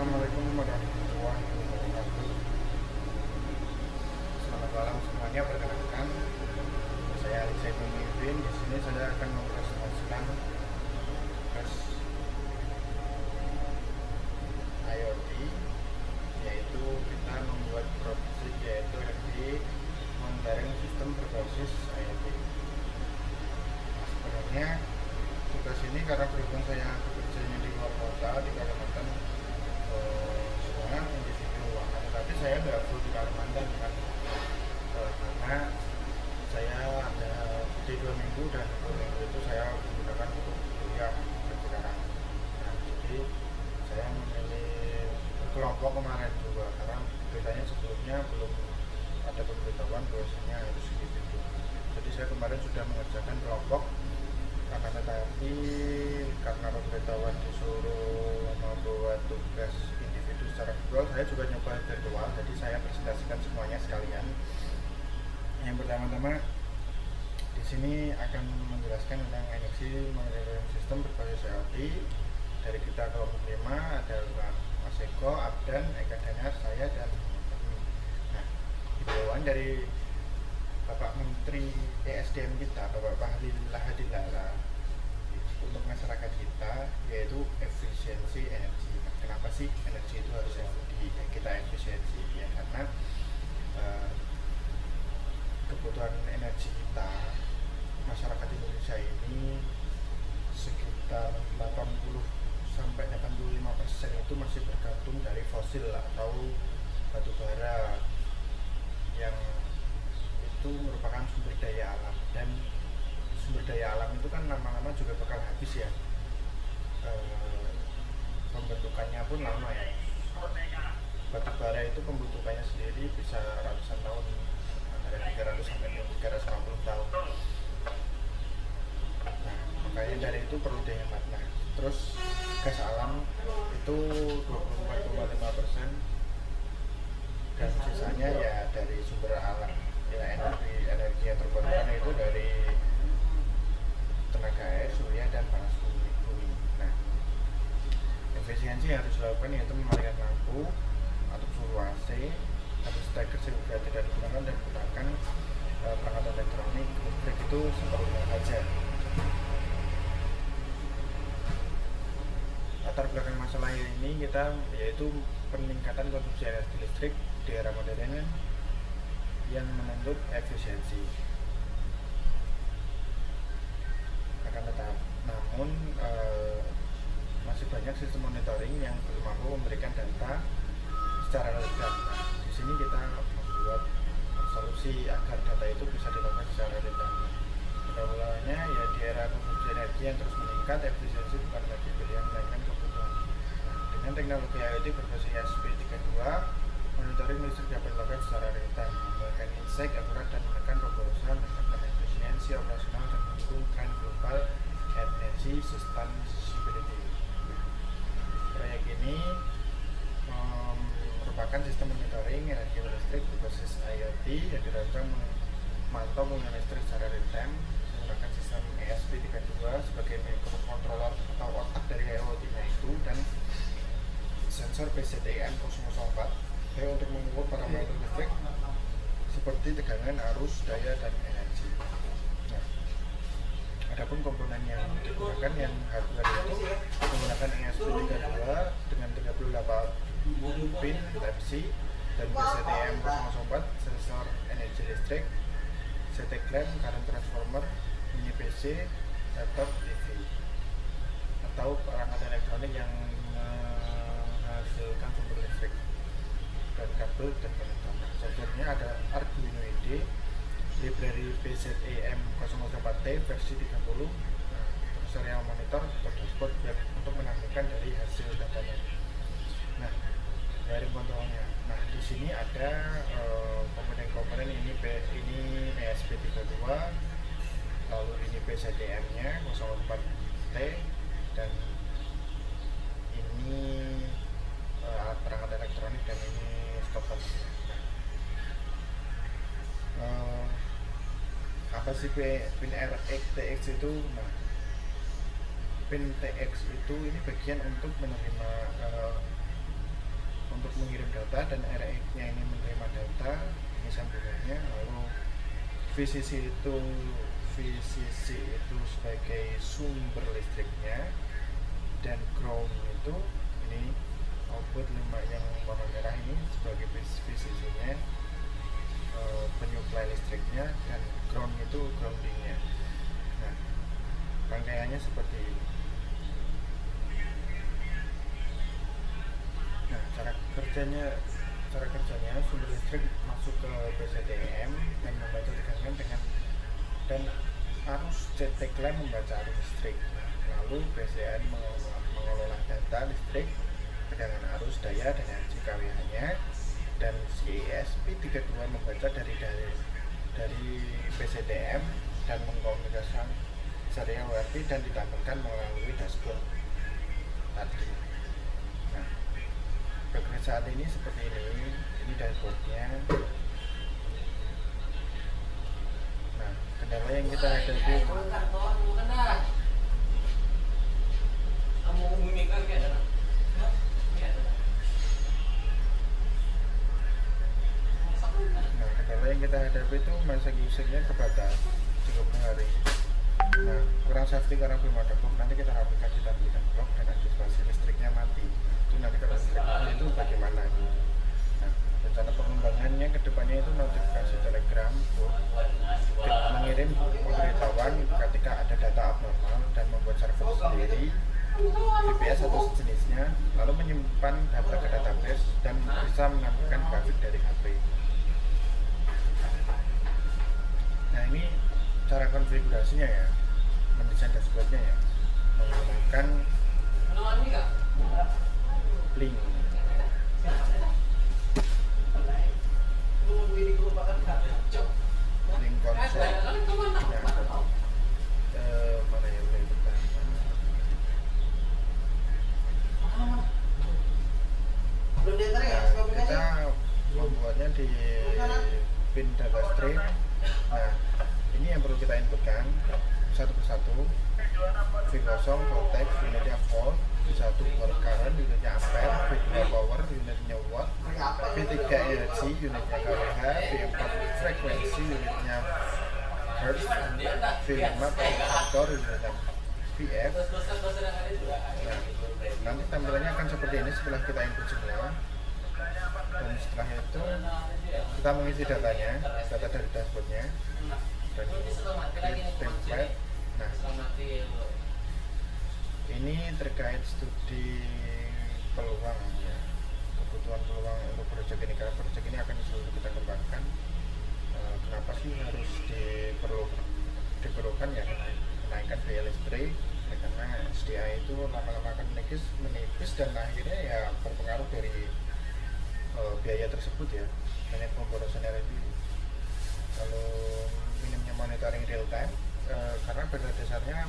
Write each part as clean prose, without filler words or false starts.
Assalamualaikum warahmatullahi wabarakatuh. Selamat malam semuanya. Perkenalkan, saya Alisai Pemimpin. Di sini saya akan mempresentasikan tugas IoT, yaitu kita membuat project yaitu RD monitoring sistem berbasis IoT. Nah, sebenarnya tugas ini karena berhubung saya bekerjanya di luar kota di Kalimantan, semua individu ruangan, tapi saya nggak full di Kalimantan kan, karena saya ada di 2 minggu dan 2 minggu itu saya gunakan untuk kuliah dan sekarang. Nah, jadi saya memilih kelompok kemarin juga karena beritanya sebelumnya belum ada pemberitahuan bahwasanya harus individu. Jadi saya kemarin sudah mengerjakan kelompok, akan tetapi karena pemberitahuan disuruh membuat tugas individu secara virtual, saya juga nyoba virtual, jadi saya presentasikan semuanya sekalian. Yang pertama-tama di sini akan menjelaskan tentang energi monitoring sistem berbasis IoT dari kita kelompok 5, ada Mas Eko, Abdan, Eka Danar, saya dan nah, himbauan dari Bapak Menteri ESDM kita, Bapak Bahlil Lahadilara, untuk masyarakat kita, yaitu efisiensi energi. Nah, kenapa sih energi itu harus kita efisiensi? Ya karena kebutuhan energi kita, masyarakat Indonesia ini sekitar 80-85% itu masih bergantung dari fosil atau batu bara yang itu merupakan sumber daya alam, dan sumber daya alam itu kan lama-lama juga bakal habis ya. Pembentukannya pun lama ya. Batu bara itu pembentukannya sendiri bisa ratusan tahun, antara 300 sampai 350 tahun. Nah, makanya dari itu perlu dihemat. Nah, terus gas alam itu 24,5%, dan sisanya ya dari sumber alam. Ya, energi yang terbarukan itu dari tenaga air, surya, dan panas bumi. Nah, efisiensi yang harus dilakukan yaitu mematikan lampu atau suhu AC atau steker sehingga tidak digunakan, dan gunakan perangkat elektronik listrik itu seperlunya saja. Latar belakang masalah ini kita yaitu peningkatan konsumsi energi listrik di era modern yang menuntut efisiensi. Namun masih banyak sistem monitoring yang belum mampu memberikan data secara real-time. Di sini kita membuat solusi agar data itu bisa dilakukan secara real-time. Mudah-mudahannya ya di era konsumsi energi yang terus meningkat, efisiensi bukan lagi pilihan melainkan kebutuhan. Nah, dengan teknologi IoT berbasis ESP32, monitoring listrik dapat dilakukan secara real-time, memberikan insight akurat dan menekan pemborosan, meningkatkan efisiensi operasional, dan mendukung tren global energy sustainability. Proyek ini merupakan sistem monitoring energi listrik berbasis IoT yang dirancang memantau penggunaan listrik secara real-time menggunakan sistem ESP32 sebagai microcontroller atau otak dari IoT-nya itu, dan sensor PZEM004 untuk mengukur parameter listrik seperti tegangan, arus, daya, dan energi. Nah, adapun komponen yang digunakan yang hardware itu menggunakan ESP32 dengan 38 pin Type-C dan PZEM004 sensor energi listrik, CT clamp, current transformer, mini PC, laptop, TV, atau perangkat elektronik yang menghasilkan sumber listrik, dan kabel dan konektor. Softwarenya ada Arduino IDE, library PZEM004T versi 30, terus serial monitor atau dashboard untuk menampilkan dari hasil datanya. Nah, dari kontrolnya. Nah, di sini ada komponen-komponen ini ESP32, lalu ini PZEM-nya 04T, dan ini alat perangkat elektronik, dan ini stopper. Apa sih pin RX itu? Nah, pin TX itu ini bagian untuk menerima untuk mengirim data dan RX-nya ini menerima data, ini sambungannya. Lalu VCC itu sebagai sumber listriknya, dan ground itu ini output 5 yang warna merah ini sebagai VCC-nya, penyuplai listriknya, dan ground itu groundingnya. Nah, rangkaiannya seperti ini. Nah, cara kerjanya sumber listrik masuk ke PCDM dan membaca tegangan dan arus CT klaim membaca arus listrik. Nah, lalu PCN mengelola data listrik, tegangan arus, daya, dan energi KWH-nya, dan CISP32 membaca dari PCDM dan mengkomunikasikan serial WRT dan ditampilkan melalui dashboard tadi. Nah, progres saat ini seperti ini dashboardnya. Nah, kendala yang kita hadapi itu masa usage-nya terbatas 30 hari. Nah, kurang safety karena belum ada blok. Nanti kita rapikan, kita belikan blok dan antisipasi listriknya mati. Itu nanti kalau listriknya itu bagaimana? Nah, rencana pengembangannya kedepannya itu notifikasi telegram mengirim pemberitahuan ketika ada data abnormal dan membuat server sendiri VPS atau sejenisnya, lalu menyimpan data ke database dan bisa menampilkan grafik dari HP. Nah, ini cara konfigurasinya ya, mendesain dashboardnya ya, menggunakan link konsol. Mana ya, udah kita membuatnya di pin data stream. Nah, ini yang perlu kita inputkan satu persatu. V0 voltage, unitnya volt, V1 volt current, unitnya ampere, V2 power, unitnya watt, V3 energy, unitnya kWh, V4 frekuensi, unitnya hertz, V5 power factor, unitnya VF. Nah, nanti tampilannya akan seperti ini setelah kita input semua. Dan setelah itu kita mengisi datanya, data dari dashboardnya, dan klik template. Nah, ini terkait studi peluang ya, kebutuhan peluang untuk proyek ini. Karena proyek ini akan selalu kita kembangkan. Kenapa sih harus diperlukan ya, menaikkan biaya listrik ya, karena SDA itu lama-lama akan menipis dan akhirnya ya berpengaruh dari biaya tersebut ya, banyak pemborosan energi. Lalu minimnya monitoring real time, karena pada dasarnya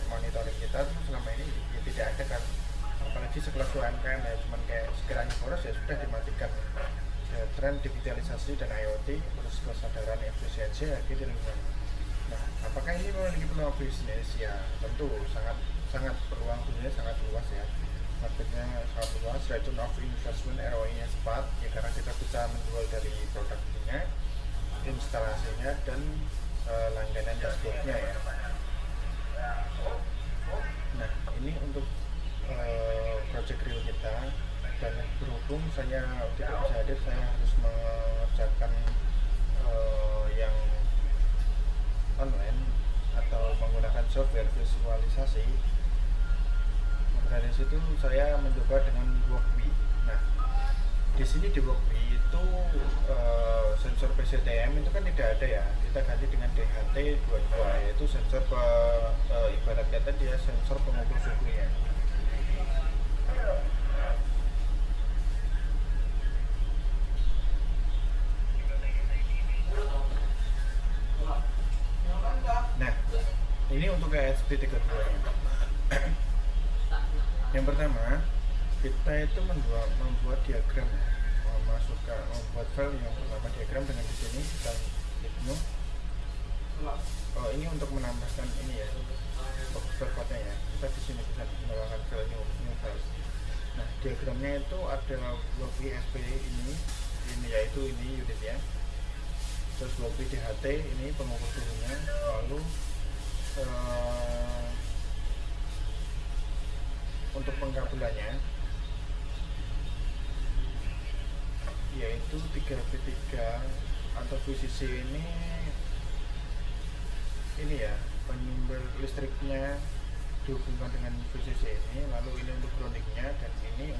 monitoring kita tuh selama ini ya tidak ada kan, apalagi sekelas UMKM ya, cuman kayak sekiranya boros ya sudah dimatikan. Ya, tren digitalisasi dan IoT terus kesadaran efisiensi lagi di lingkungan. Nah, apakah ini memiliki peluang bisnis? Ya tentu sangat peluang bisnisnya sangat luas ya, marketnya sangat luas. Return of investment ROI-nya cepat ya, karena kita bisa menjual dari produknya, instalasinya, dan langganan dashboardnya ya. Nah, ini untuk project real kita, dan berhubung saya tidak bisa hadir, saya harus mengerjakan yang online atau menggunakan software visualisasi. Dari situ saya mencoba dengan Workbee. Nah, di sini di Workbee itu sensor PCTM itu kan tidak ada ya, kita ganti dengan DHT22, yaitu sensor ibarat kata dia sensor pengukur suhunya. Nah, ini untuk ESP32 nya. Yang pertama, kita itu membuat diagram, membuat file yang pertama diagram dengan di sini kita klik new. Ini untuk menambahkan ini ya, box nya ya. Kita di sini bisa menambahkan file new file. Nah, diagramnya itu ada WOPI SP ini yaitu ini unitnya, terus WOPI DHT ini pengukur suhunya, lalu untuk pengkabelannya yaitu 3V3 atau VCC ini ya, penyumber listriknya dihubungkan dengan VCC ini, lalu ini untuk groundingnya, dan ini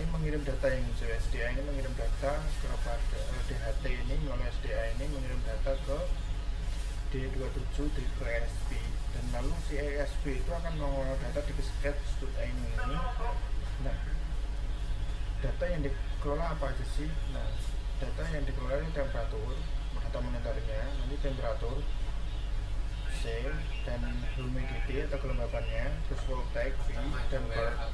mengirim data yang hijau. SDA ini mengirim data kepada DHT ini melalui SDA ini mengirim data ke D27 ke ESP, dan lalu si ESP itu akan mengolah data di sketch.ini. Nah, data yang dikelola apa aja sih? Nah, data yang dikelola ini temperatur, data monitornya, nanti temperatur, C, dan humidity atau kelembabannya, terus voltage V, dan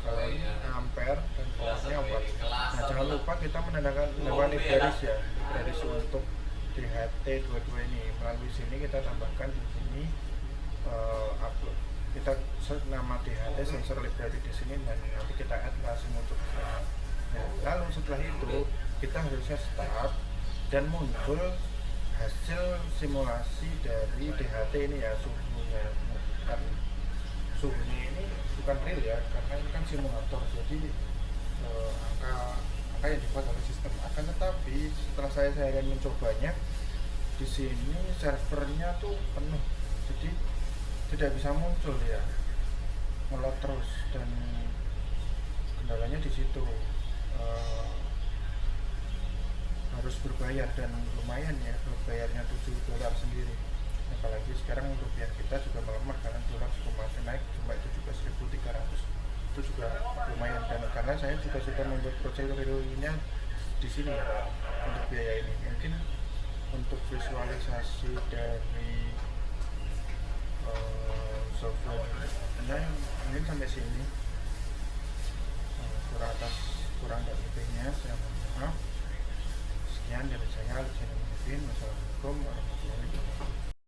current, ampere, dan voltnya watt. Nah, jangan lupa kita menambahkan libraries ya, libraries untuk DHT22 ini. Melalui sini kita tambahkan di sini upload. Kita search nama DHT sensor library di sini, dan nanti kita add langsung untuk nah, lalu setelah itu kita harusnya start dan muncul hasil simulasi dari DHT ini ya, suhunya ini bukan real ya, karena ini kan simulator, jadi angka yang dibuat oleh sistem. Akan tetapi setelah saya seharian mencobanya, di sini servernya tuh penuh, jadi tidak bisa muncul ya, ngelot terus, dan kendalanya di situ. Harus berbayar, dan lumayan ya, berbayarnya $7 sendiri, apalagi sekarang rupiah kita juga melemah karena dolar juga masih naik cuma 17.300, itu juga lumayan. Dan karena saya juga sudah membuat prosedur-nya di sini ya, untuk biaya ini mungkin untuk visualisasi dari software-nya mungkin sampai sini, kurang dari lebihnya saya mohon maaf. Sekian dari saya, Wassalamualaikum warahmatullahi wabarakatuh.